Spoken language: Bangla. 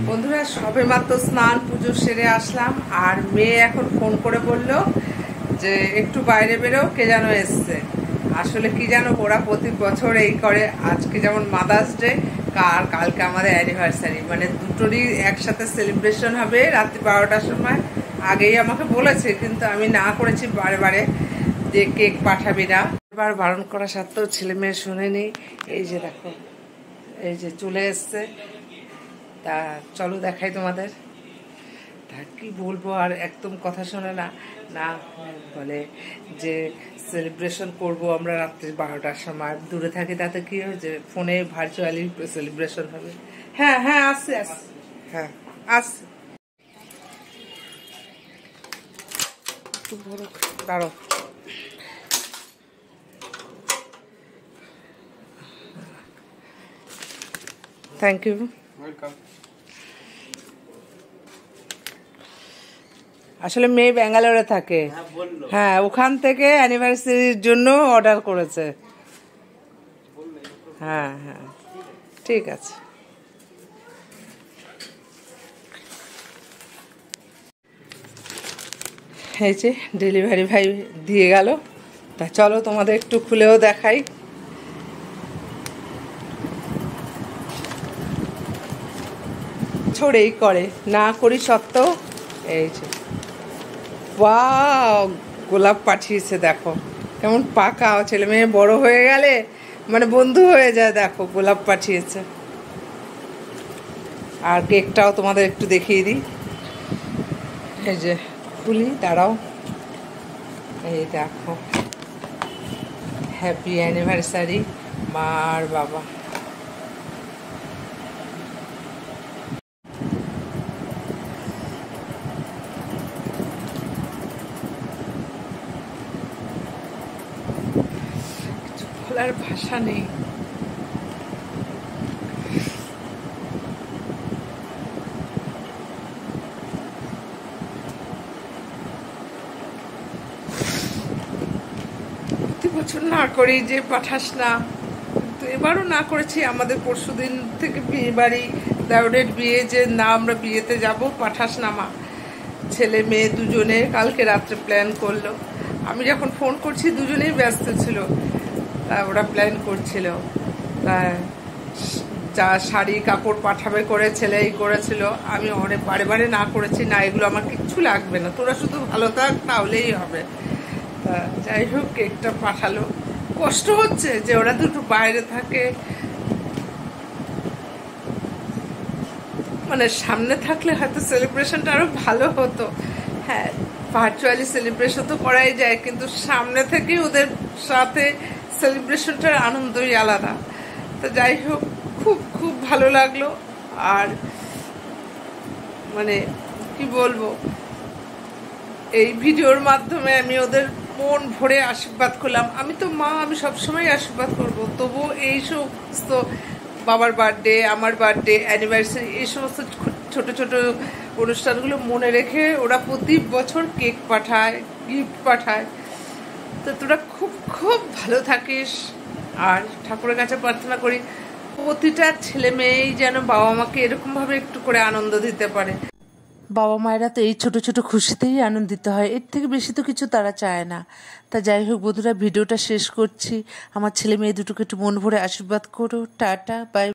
বন্ধুরা সবে মাত্র স্নান পুজো সেরে আসলাম, আর মেয়ে এখন ফোন করে বলল যে একটু বাইরে বেরো, কে যেন এসছে। আসলে কি জানো, ওরা প্রতি বছর এই করে। আজকে যেমন মাদার্স ডে, আর কালকে আমাদের অ্যানিভার্সারি, মানে দুটোরই একসাথে সেলিব্রেশন হবে রাত্রি 12টার সময়। আগেই আমাকে বলেছে, কিন্তু আমি না করেছি বারে বারে যে কেক পাঠাবি না। এবার বারণ করা সত্ত্বেও ছেলে মেয়ে শোনেনি। এই যে দেখো, এই যে চলে এসছে। তা চলো দেখাই তোমাদের। তা কি বলবো, আর একদম কথা শোনে না। না বলে যে সেলিব্রেশন করব আমরা রাত্রি 12টার সময়, দূরে থাকি তাতে কি হয়েছে, ফোনে ভার্চুয়ালি সেলিব্রেশন হবে। হ্যাঁ হ্যাঁ, আসছে আসছে, হ্যাঁ আসছে। দাঁড়ো, থ্যাংক ইউ। ওয়েলকাম। আসলে মেয়ে ব্যাঙ্গালোরে থাকে, হ্যাঁ ওখান থেকে অ্যানিভার্সারির জন্য অর্ডার করেছে। হ্যাঁ হ্যাঁ ঠিক আছে। এই যে ডেলিভারি ভাই দিয়ে গেল। তা চলো তোমাদের একটু খুলেও দেখাই। ছড়েই করে না করি সত্ত্বেও। এই যে ওয়াও, গোলাপ পাঠিয়েছে, দেখো কেমন পাকা। ছেলে মেয়ে বড় হয়ে গেলে মানে বন্ধু হয়ে যায়। দেখো গোলাপ পাঠিয়েছে। আর কেকটাও তোমাদের একটু দেখিয়ে দিই। এই যে খুলি, দাঁড়াও। এই দেখো, হ্যাপি অ্যানিভার্সারি মা আর বাবা। কিছু বলার ভাষা নেই। প্রতি বছর না করি যে পাঠাস না, তো এবারও না করেছি। আমাদের পরশুদিন থেকে বিয়ে বাড়ি, দেওরের বিয়ে, যে না আমরা বিয়েতে যাব, পাঠাস না মা। ছেলে মেয়ে দুজনে কালকে রাত্রে প্ল্যান করলো। আমি যখন ফোন করছি দুজনেই ব্যস্ত ছিল। তা ওরা প্ল্যান করছিল, তা যা শাড়ি কাপড় পাঠাবে করে ছেলেই করেছিল। আমি অনেক বারে বারে না করেছি, না এগুলো আমার কিচ্ছু লাগবে না, তোরা শুধু ভালো থাক তাহলেই হবে। তা যাই হোক, কেকটা পাঠালো। কষ্ট হচ্ছে যে ওরা দুটো বাইরে থাকে, মানে সামনে থাকলে হয়তো সেলিব্রেশনটা আরো ভালো হতো। হ্যাঁ, ভার্চুয়ালি সেলিব্রেশন তো করাই যায়, কিন্তু সামনে থেকে ওদের সাথে সেলিব্রেশনটার আনন্দই আলাদা। তো যাই হোক, খুব খুব ভালো লাগলো। আর মানে কি বলবো, এই ভিডিওর মাধ্যমে আমি ওদের মন ভরে আশীর্বাদ করলাম। আমি তো মা, আমি সবসময় আশীর্বাদ করব, তবুও এই সমস্ত বাবার বার্থডে, আমার বার্থডে, অ্যানিভার্সারি, এই সমস্ত ছোট ছোট অনুষ্ঠানগুলো মনে রেখে ওরা প্রতি বছর কেক পাঠায়, গিফট পাঠায়। তো তোরা খুব খুব ভালো থাকিস। আর ঠাকুরের কাছে প্রার্থনা করি প্রতিটা ছেলে মেয়েই যেন বাবা মাকে এরকমভাবে একটু করে আনন্দ দিতে পারে। বাবা মায়েরা তো এই ছোট ছোট খুশিতেই আনন্দিত হয়, এর থেকে বেশি তো কিছু তারা চায় না। তা যাই হোক বন্ধুরা, ভিডিওটা শেষ করছি। আমার ছেলে মেয়ে দুটোকে একটু মন ভরে আশীর্বাদ করো। Tata, by.